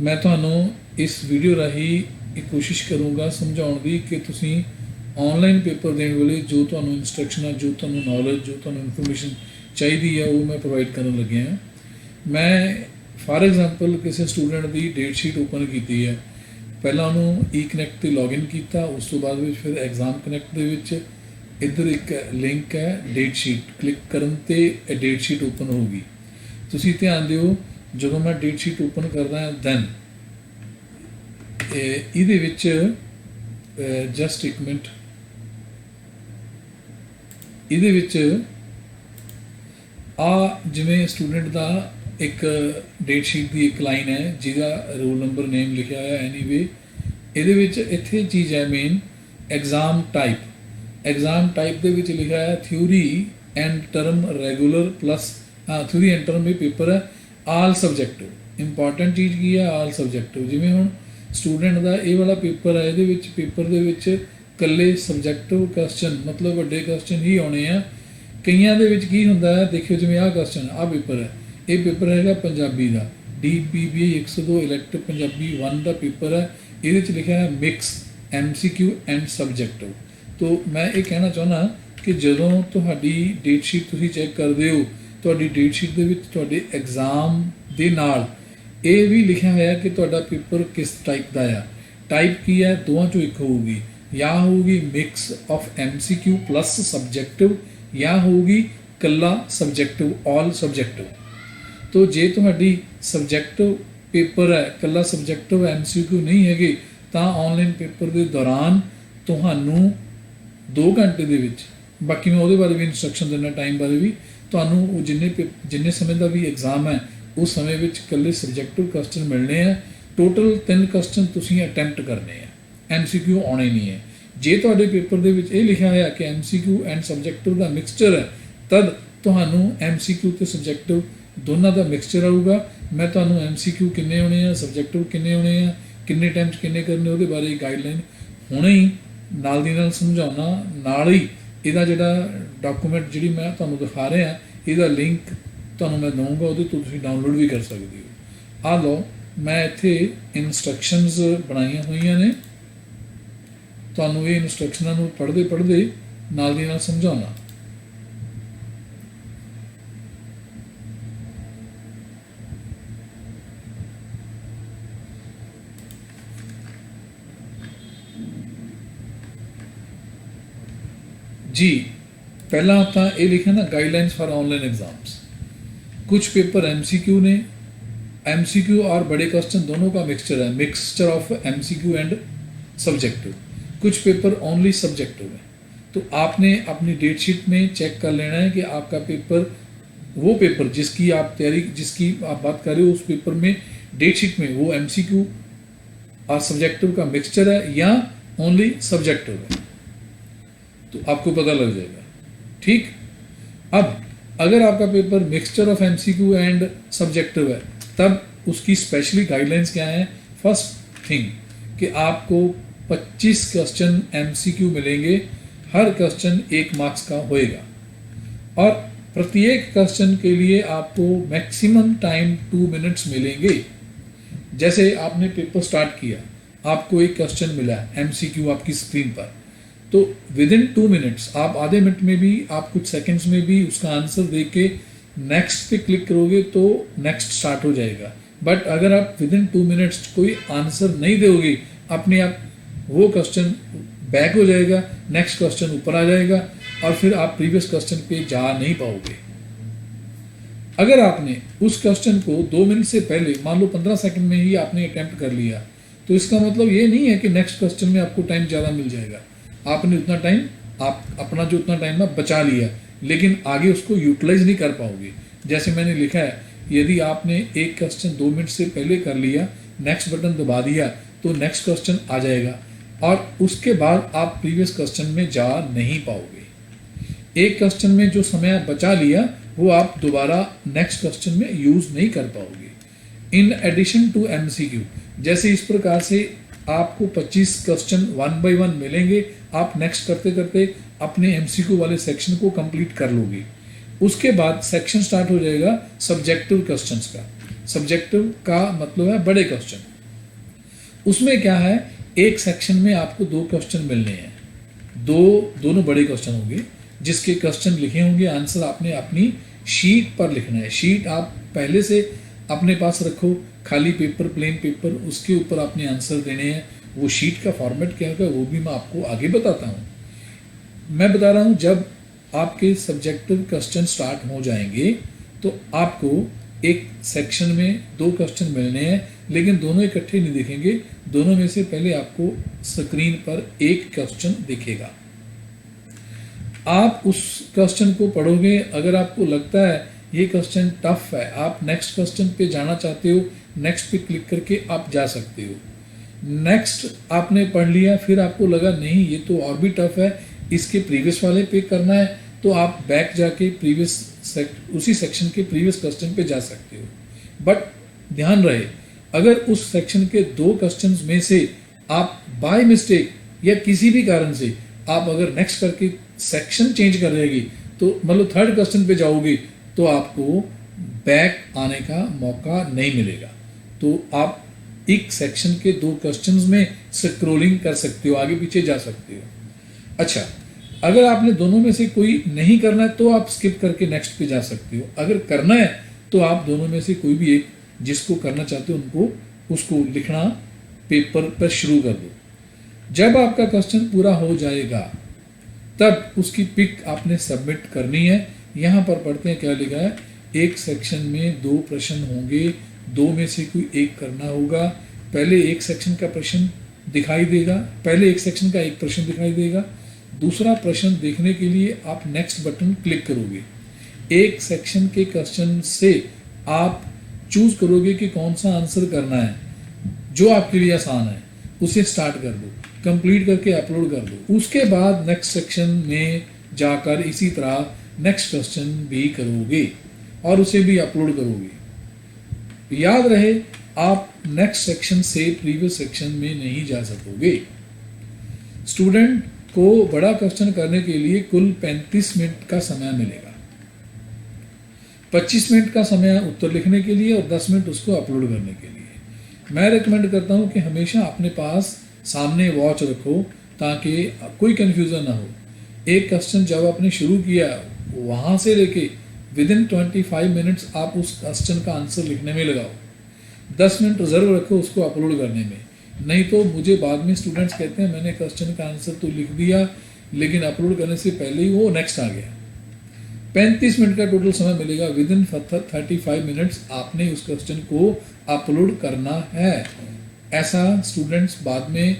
मैं ਤੁਹਾਨੂੰ इस वीडियो राही एक कोशिश करूँगा समझाउण दी कि तुसीं ऑनलाइन पेपर देने वाले जो ਤੁਹਾਨੂੰ इंस्ट्रक्शन जो ਤੁਹਾਨੂੰ नॉलेज जो ਤੁਹਾਨੂੰ इन्फॉर्मेशन चाहिए है वो मैं प्रोवाइड करन लग्या हाँ। मैं फॉर एग्जांपल किसी स्टूडेंट की डेट शीट ओपन की है, पहला उन्होंने ई कनैक्ट ते लॉगिन किया, उस तो बाद फिर एग्जाम कनैक्ट दे विच इधर एक लिंक है डेट शीट, क्लिक करन ते डेट शीट ओपन होगी। तुसीं ध्यान दिओ जो मैं डेट शीट ओपन करदा दैन ਇਹਦੇ ਵਿੱਚ ਜਸਟ ਇੱਕ ਮਿੰਟ, ਇਹਦੇ ਵਿੱਚ ਆ ਜਿਵੇਂ ਸਟੂਡੈਂਟ ਦਾ ਇੱਕ ਡੇਟ ਸ਼ੀਟ ਦੀ ਇੱਕ ਲਾਈਨ ਹੈ ਜਿਹਦਾ ਰੋਲ ਨੰਬਰ ਨੇਮ ਲਿਖਿਆ ਹੋਇਆ ਐਨੀਵੇ, ਇਹਦੇ ਵਿੱਚ ਇੱਥੇ ਚੀਜ਼ ਹੈ main exam type. Exam type ਦੇ ਵਿੱਚ ਲਿਖਿਆ ਹੈ theory end term regular plus theory end term ਵੀ ਪੇਪਰ ਹੈ ਆਲ ਸਬਜੈਕਟਿਵ। ਇੰਪੋਰਟੈਂਟ ਚੀਜ਼ ਕੀ ਹੈ ਆਲ ਸਬਜੈਕਟਿਵ। ਜਿਵੇਂ ਹੁਣ स्टूडेंट का ये वाला पेपर है, ये पेपर के कल्ले सबजैक्टिव क्वेश्चन मतलब वड्डे क्वेश्चन ही आने हैं। कईयां दे विच की हुंदा है देखियो जिवें आ क्वेश्चन आ पेपर है, ये पेपर हैगा पंजाबी का DPB 102 इलैक्टिव पंजाबी 1 का पेपर है। ये लिखा है मिक्स MCQ एंड सबजैक्टिव। तो मैं ये कहना चाहना कि जदों तुहाडी डेट शीट तुसीं चैक करदे हो, तुहाडी डेट शीट दे विच तुहाडे एग्जाम दे नाल ਇਹ ਵੀ ਲਿਖਿਆ ਹੋਇਆ ਕਿ ਤੁਹਾਡਾ ਪੇਪਰ ਕਿਸ ਟਾਈਪ ਦਾ ਆ। ਟਾਈਪ ਕੀ ਹੈ, ਦੋਵਾਂ ਚੋਂ ਇੱਕ ਹੋਊਗੀ, ਜਾਂ ਹੋਊਗੀ mix of MCQ plus subjective ਜਾਂ ਹੋਊਗੀ ਕੱਲਾ ਸਬਜੈਕਟਿਵ ਆਲ ਸਬਜੈਕਟਿਵ। ਤੋ ਜੇ ਤੁਹਾਡੀ ਸਬਜੈਕਟਿਵ ਪੇਪਰ ਹੈ ਕੱਲਾ ਸਬਜੈਕਟਿਵ MCQ ਨਹੀਂ ਹੈਗੇ ਤਾਂ ਆਨਲਾਈਨ ਪੇਪਰ ਦੇ ਦੌਰਾਨ ਤੁਹਾਨੂੰ 2 ਘੰਟੇ ਦੇ ਵਿੱਚ, ਬਾਕੀ ਮੈਂ ਉਹਦੇ ਬਾਰੇ ਵੀ ਇੰਸਟਰਕਸ਼ਨ ਦਿੰਦਾ ਟਾਈਮ ਬਾਰੇ ਵੀ, ਤੁਹਾਨੂੰ ਉਹ ਜਿੰਨੇ ਸਮੇਂ ਦਾ ਵੀ ਐਗਜ਼ਾਮ ਹੈ उस समय कल्ले सबजैक्टिव क्वेश्चन मिलने हैं। टोटल 3 क्वेश्चन तुसीं अटैम्प्ट करने हैं, MCQ आने नहीं है। जे तुहाडे पेपर दे विच ये लिखा है कि MCQ एंड सबजैक्टिव का मिक्सचर है तद तुहानूं MCQ ते सबजैक्टिव दोनों का मिक्सचर आऊगा। मैं तुहानूं MCQ किन्ने होने हैं, सबजैक्टिव किन्ने होने हैं, किन्ने टाइम किन्ने करने उहदे बारे गाइडलाइन हुणे ही नाल दी नाल समझाउणा, नाल ही इहदा जिहड़ा डॉक्यूमेंट जिहड़ी मैं तुहानूं दिखा रहा इहदा लिंक ਤੁਹਾਨੂੰ मैं दूँगा, वो तो तुसीं डाउनलोड भी कर सकते हो। आ लो मैं इत्थे इंस्ट्रक्शनस बनाईयां होईयां ने, तुहानूं ये इंस्ट्रक्शनां नूं पढ़दे पढ़दे नाल दी नाल समझाउणा। जी पहला तो ये लिखा ना गाइडलाइंस फॉर ऑनलाइन एग्जाम्स। कुछ पेपर MCQ ने, MCQ और बड़े क्वेश्चन दोनों का मिक्सचर है, mixture of MCQ and subjective. कुछ पेपर ओनली सब्जेक्टिव है। तो आपने अपनी डेट शीट में चेक कर लेना है कि आपका पेपर, वो पेपर जिसकी आप तैयारी, जिसकी आप बात कर रहे हो, उस पेपर में डेट शीट में वो MCQ और सब्जेक्टिव का मिक्सचर है या ओनली सब्जेक्टिव है, तो आपको पता लग जाएगा। ठीक, अब अगर आपका paper mixture of MCQ and subjective है तब उसकी स्पेशली गाइडलाइंस क्या है। फर्स्ट थिंग कि आपको 25 क्वेश्चन MCQ मिलेंगे, हर क्वेश्चन 1 मार्क्स का होएगा और प्रत्येक क्वेश्चन के लिए आपको मैक्सिमम टाइम 2 मिनट्स मिलेंगे। जैसे आपने पेपर स्टार्ट किया, आपको एक क्वेश्चन मिला MCQ आपकी स्क्रीन पर, तो विद इन 2 मिनट्स, आप आधे मिनट में भी, आप कुछ सेकंड्स में भी उसका आंसर देख के नेक्स्ट पे क्लिक करोगे तो नेक्स्ट स्टार्ट हो जाएगा। बट अगर आप विद इन 2 मिनट्स कोई आंसर नहीं दोगे, अपने आप वो क्वेश्चन बैक हो जाएगा, नेक्स्ट क्वेश्चन ऊपर आ जाएगा और फिर आप प्रीवियस क्वेश्चन पे जा नहीं पाओगे। अगर आपने उस क्वेश्चन को 2 मिनट से पहले, मान लो 15 सेकंड में ही आपने अटैम्प्ट कर लिया, तो इसका मतलब ये नहीं है कि नेक्स्ट क्वेश्चन में आपको टाइम ज़्यादा मिल जाएगा। आपने उतना टाइम, आप अपना जो उतना टाइम है बचा लिया, लेकिन आगे उसको यूटिलाइज नहीं कर पाओगे। जैसे मैंने लिखा है, यदि आपने एक क्वेश्चन 2 मिनट से पहले कर लिया, नेक्स्ट बटन दबा दिया तो नेक्स्ट क्वेश्चन आ जाएगा और उसके बाद आप प्रीवियस क्वेश्चन में जा नहीं पाओगे। एक क्वेश्चन में जो समय बचा लिया वो आप दोबारा नेक्स्ट क्वेश्चन में यूज़ नहीं कर पाओगे। इन एडिशन टू MCQ, जैसे इस प्रकार से आपको 25 क्वेश्चन 1 बाय 1 मिलेंगे, आप नेक्स्ट करते करते अपने MCQ वाले सेक्शन को कंप्लीट कर लोगे। उसके बाद सेक्शन स्टार्ट हो जाएगा सब्जेक्टिव क्वेश्चंस का। सब्जेक्टिव का मतलब है बड़े क्वेश्चन। उसमें क्या है, एक सेक्शन में आपको 2 क्वेश्चन मिलने हैं, दोनों बड़े क्वेश्चन होंगे जिसके क्वेश्चन लिखे होंगे, आंसर आपने अपनी शीट पर लिखना है। शीट आप पहले से अपने पास रखो, खाली पेपर, प्लेन पेपर, उसके ऊपर आपने आंसर देने हैं। वो शीट का फॉर्मेट क्या होगा वो भी मैं आपको आगे बताता हूँ। मैं बता रहा हूँ जब आपके सब्जेक्टिव क्वेश्चन स्टार्ट हो जाएंगे तो आपको एक सेक्शन में 2 क्वेश्चन मिलने हैं, लेकिन दोनों इकट्ठे नहीं दिखेंगे। दोनों में से पहले आपको स्क्रीन पर एक क्वेश्चन दिखेगा। आप उस क्वेश्चन को पढ़ोगे, अगर आपको लगता है ये क्वेश्चन टफ है, आप नेक्स्ट क्वेश्चन पे जाना चाहते हो, नेक्स्ट पे क्लिक करके आप जा सकते हो। नेक्स्ट आपने पढ़ लिया, फिर आपको लगा नहीं ये तो और भी टफ है, इसके प्रीवियस वाले पे करना है, तो आप बैक जाके उसी सेक्शन के प्रीवियस क्वेश्चन पे जा सकते हो। बट ध्यान रहे, अगर उस सेक्शन के 2 क्वेश्चंस में से आप बाय मिस्टेक या किसी भी कारण से आप अगर नेक्स्ट करके सेक्शन चेंज कर देगी, तो मतलब 3rd क्वेश्चन पे जाओगे तो आपको बैक आने का मौका नहीं मिलेगा। तो आप एक सेक्शन के 2 क्वेश्चंस में स्क्रॉलिंग कर सकते हो, आगे पीछे जा सकते हो। अच्छा, अगर आपने दोनों में से कोई नहीं करना है तो आप स्किप करके नेक्स्ट पे जा सकते हो। अगर करना है तो आप दोनों में से कोई भी एक जिसको करना चाहते हो उसको लिखना पेपर पर शुरू कर दो। जब आपका क्वेश्चन पूरा हो जाएगा तब उसकी पिक आपने सबमिट करनी है। यहाँ पर पढ़ते हैं क्या लिखा है, एक सेक्शन में 2 प्रश्न होंगे, 2 में से कोई एक करना होगा। पहले एक सेक्शन का प्रश्न दिखाई देगा, पहले एक सेक्शन का एक प्रश्न दिखाई देगा। दूसरा प्रश्न देखने के लिए आप नेक्स्ट बटन क्लिक करोगे। एक सेक्शन के क्वेश्चन से आप चूज करोगे कि कौन सा आंसर करना है, जो आपके लिए आसान है उसे स्टार्ट कर दो, कंप्लीट करके अपलोड कर दो। उसके बाद नेक्स्ट सेक्शन में जाकर इसी तरह नेक्स्ट क्वेश्चन भी करोगे और उसे भी अपलोड करोगे। याद रहे, आप नेक्स्ट सेक्शन से प्रीवियस सेक्शन में नहीं जा सकोगे। स्टूडेंट को बड़ा क्वेश्चन करने के लिए कुल 35 मिनट का समय मिलेगा। 25 मिनट का समय उत्तर लिखने के लिए और 10 मिनट उसको अपलोड करने के लिए। मैं रिकमेंड करता हूं कि हमेशा अपने पास सामने वॉच रखो ताकि कोई कंफ्यूजन ना हो। एक क्वेश्चन जब आपने शुरू किया वहां से लेके विदिन 25 मिनट्स आप उस क्वेश्चन का आंसर लिखने में लगाओ। 10 मिनट रिजर्व रखो उसको अपलोड करने में। नहीं तो मुझे बाद में स्टूडेंट्स कहते हैं मैंने क्वेश्चन का आंसर तो लिख दिया लेकिन अपलोड करने से पहले ही वो नेक्स्ट आ गया। 35 मिनट का टोटल समय मिलेगा। विदिन 35 मिनट्स आपने उस क्वेश्चन को अपलोड करना है। ऐसा स्टूडेंट्स बाद में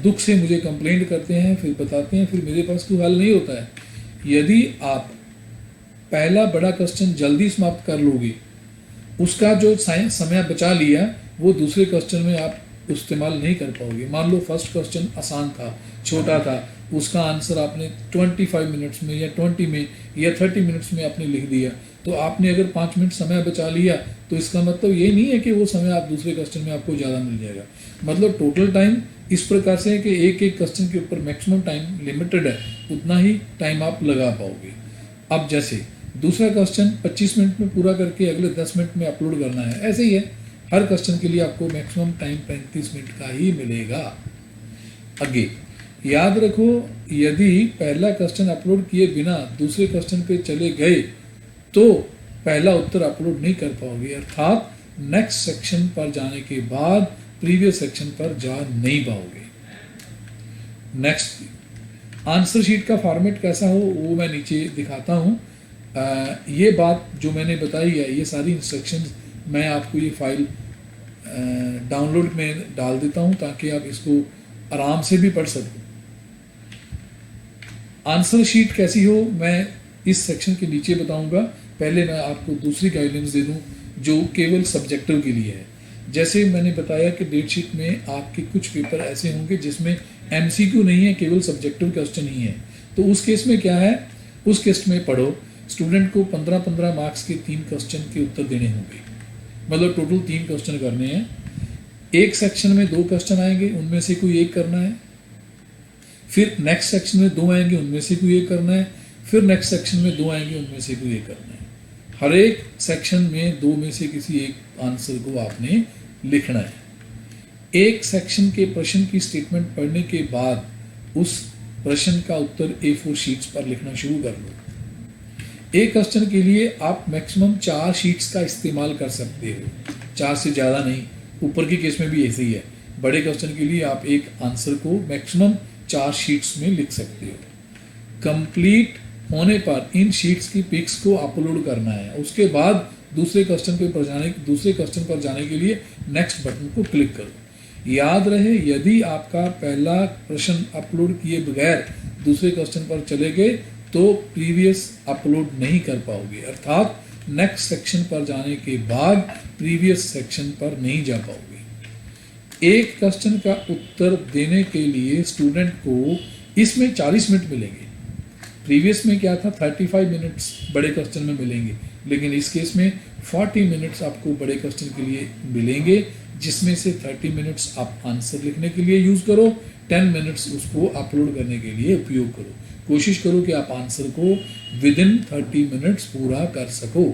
दुख से मुझे कंप्लेंट करते हैं, फिर बताते हैं, फिर मेरे पास कोई हल नहीं होता है। यदि आप पहला बड़ा क्वेश्चन जल्दी समाप्त कर लोगे, उसका जो समय बचा लिया वो दूसरे क्वेश्चन में आप इस्तेमाल नहीं कर पाओगे। मान लो फर्स्ट क्वेश्चन आसान था, छोटा था, उसका आंसर आपने 25 मिनट्स में या 20 में या 30 मिनट्स में आपने लिख दिया, तो आपने अगर 5 मिनट समय बचा लिया तो इसका मतलब ये नहीं है कि वो समय आप दूसरे क्वेश्चन में आपको ज़्यादा मिल जाएगा। मतलब टोटल टाइम इस प्रकार से है कि एक एक क्वेश्चन के ऊपर मैक्सिमम टाइम लिमिटेड है, उतना ही टाइम आप लगा पाओगे। अब जैसे दूसरा क्वेश्चन 25 मिनट में पूरा करके अगले 10 मिनट में अपलोड करना है, ऐसे ही है। हर क्वेश्चन के लिए आपको मैक्सिमम टाइम 35 मिनट का ही मिलेगा। आगे याद रखो, यदि पहला क्वेश्चन अपलोड किए बिना दूसरे क्वेश्चन पे चले गए तो पहला उत्तर अपलोड नहीं कर पाओगे, अर्थात नेक्स्ट सेक्शन पर जाने के बाद प्रीवियस सेक्शन पर जा नहीं पाओगे। नेक्स्ट, आंसर शीट का फॉर्मेट कैसा हो वो मैं नीचे दिखाता हूँ। ये बात जो मैंने बताई है, ये सारी इंस्ट्रक्शंस मैं आपको ये फाइल डाउनलोड में डाल देता हूँ ताकि आप इसको आराम से भी पढ़ सको। आंसर शीट कैसी हो मैं इस सेक्शन के नीचे बताऊंगा। पहले मैं आपको दूसरी गाइडेंस दे दूं जो केवल सब्जेक्टिव के लिए है। जैसे मैंने बताया कि डेट शीट में आपके कुछ पेपर ऐसे होंगे जिसमें एमसीक्यू नहीं है, केवल सब्जेक्टिव क्वेश्चन ही है। तो उस केस में क्या है, उस केस में पढ़ो, स्टूडेंट को 15-15 मार्क्स के 3 क्वेश्चन के उत्तर देने होंगे। मतलब टोटल 3 क्वेश्चन करने हैं। एक सेक्शन में 2 क्वेश्चन आएंगे, उनमें से कोई एक करना है। फिर नेक्स्ट सेक्शन में 2 आएंगे, उनमें से कोई एक करना है। फिर नेक्स्ट सेक्शन में 2 आएंगे, उनमें से कोई एक करना है। हर एक सेक्शन में दो में से किसी एक आंसर को आपने लिखना है। एक सेक्शन के प्रश्न की स्टेटमेंट पढ़ने के बाद उस प्रश्न का उत्तर A4 शीट्स पर लिखना शुरू कर लो। एक क्वेश्चन के लिए आप मैक्सिमम 4 शीट्स का इस्तेमाल कर सकते हो, 4 से ज़्यादा नहीं। ऊपर के केस में भी ऐसे ही है। बड़े क्वेश्चन के लिए आप एक आंसर को मैक्सिमम 4 शीट्स में लिख सकते हो। कंप्लीट होने पर इन शीट्स की पिक्स को अपलोड करना है। उसके बाद दूसरे क्वेश्चन पर जाने के लिए नेक्स्ट बटन को क्लिक करो। याद रहे, यदि आपका पहला प्रश्न अपलोड किए बगैर दूसरे क्वेश्चन पर चले गए तो प्रीवियस अपलोड नहीं कर पाओगे, अर्थात नेक्स्ट सेक्शन पर जाने के बाद प्रीवियस सेक्शन पर नहीं जा पाओगे। एक क्वेश्चन का उत्तर देने के लिए स्टूडेंट को इसमें 40 मिनट मिलेंगे। प्रीवियस में क्या था, 35 मिनट्स बड़े क्वेश्चन में मिलेंगे, लेकिन इस केस में 40 मिनट्स आपको बड़े क्वेश्चन के लिए मिलेंगे, जिसमें से 30 मिनट्स आप आंसर लिखने के लिए यूज़ करो, 10 मिनट्स उसको अपलोड करने के लिए उपयोग करो। कोशिश करो कि आप आंसर को विदिन 30 मिनट्स पूरा कर सको।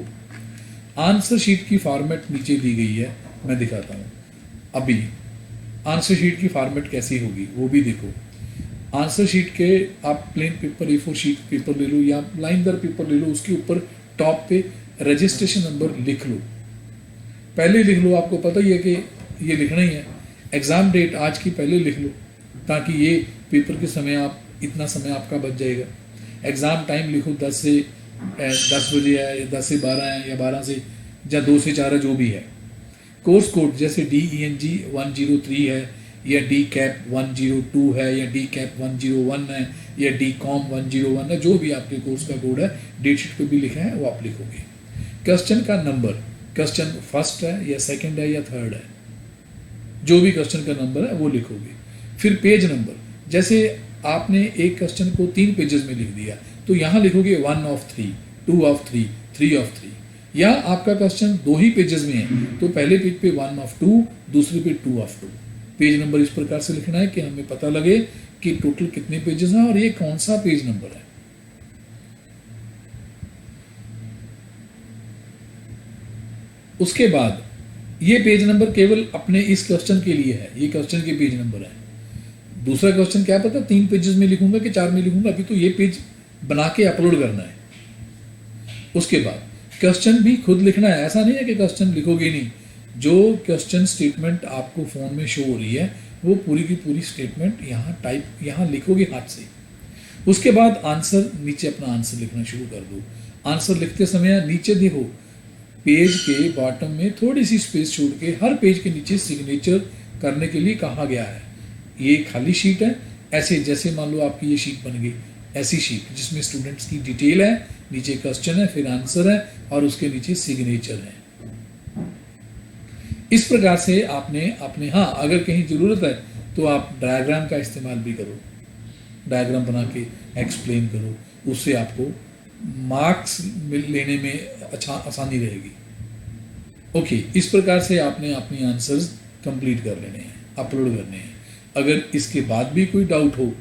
आंसर शीट की फॉर्मेट नीचे दी गई है, मैं दिखाता हूँ। अभी आंसर शीट की फॉर्मेट कैसी होगी वो भी देखो। आंसर शीट के आप plain paper A4 sheet paper ले लो या लाइनदार पेपर ले लो, उसके ऊपर टॉप पे रजिस्ट्रेशन नंबर लिख लो। पहले लिख लो, आपको पता ही है कि ये लिखना ही है। एग्ज़ाम डेट आज की पहले लिख लो, ताकि ये पेपर के समय आप इतना समय आपका बच जाएगा। एग्ज़ाम टाइम लिखो 10 से 10 बजे है, या 10 से 12 है, या 12 से या 2 से 4 है, जो भी है। कोर्स कोड जैसे DENG 103 है, या DCAP 102 है, या DCAP 101 है, या DCOM 101 है, जो भी आपके कोर्स का कोड है डेट शीट पे भी लिखा है वो आप लिखोगे। क्वेश्चन का नंबर, क्वेश्चन फर्स्ट है या सेकंड है या थर्ड है, जो भी क्वेश्चन का नंबर है वो लिखोगे। फिर पेज नंबर, जैसे आपने एक क्वेश्चन को 3 पेजेस में लिख दिया तो यहाँ लिखोगे 1 of 3, 2 of 3, 3 of 3। या आपका क्वेश्चन 2 ही पेजेस में है तो पहले पेज पे 1 of 2, दूसरे पे 2 of 2। पेज नंबर इस प्रकार से लिखना है कि हमें पता लगे कि टोटल कितने पेजेस हैं और ये कौन सा पेज नंबर है। उसके बाद ये पेज नंबर केवल अपने इस क्वेश्चन के लिए है, ये क्वेश्चन के पेज नंबर है। दूसरा क्वेश्चन क्या पता 3 पेजेस में लिखूंगा कि 4 में लिखूंगा, अभी तो ये पेज बना के अपलोड करना है। उसके बाद क्वेश्चन भी खुद लिखना है, ऐसा नहीं है कि क्वेश्चन लिखोगे नहीं। जो क्वेश्चन स्टेटमेंट आपको फोन में शो हो रही है वो पूरी की पूरी स्टेटमेंट यहाँ लिखोगे हाथ से। उसके बाद आंसर, नीचे अपना आंसर लिखना शुरू कर दो। आंसर लिखते समय नीचे देखो, पेज के बॉटम में थोड़ी सी स्पेस छोड़ के हर पेज के नीचे सिग्नेचर करने के लिए कहा गया है। ये खाली शीट है, ऐसे जैसे मान लो आपकी ये शीट बन गई, ऐसी शीट जिसमें स्टूडेंट्स की डिटेल है, नीचे क्वेश्चन है, फिर आंसर है और उसके नीचे सिग्नेचर है। इस प्रकार से आपने अपने, हाँ अगर कहीं ज़रूरत है तो आप डायग्राम का इस्तेमाल भी करो, डायग्राम बना के एक्सप्लेन करो, उससे आपको मार्क्स लेने में आसानी रहेगी। ओके, इस प्रकार से आपने अपनी आंसर्स कंप्लीट कर लेने हैं, अपलोड करने हैं। अगर इसके बाद भी कोई डाउट हो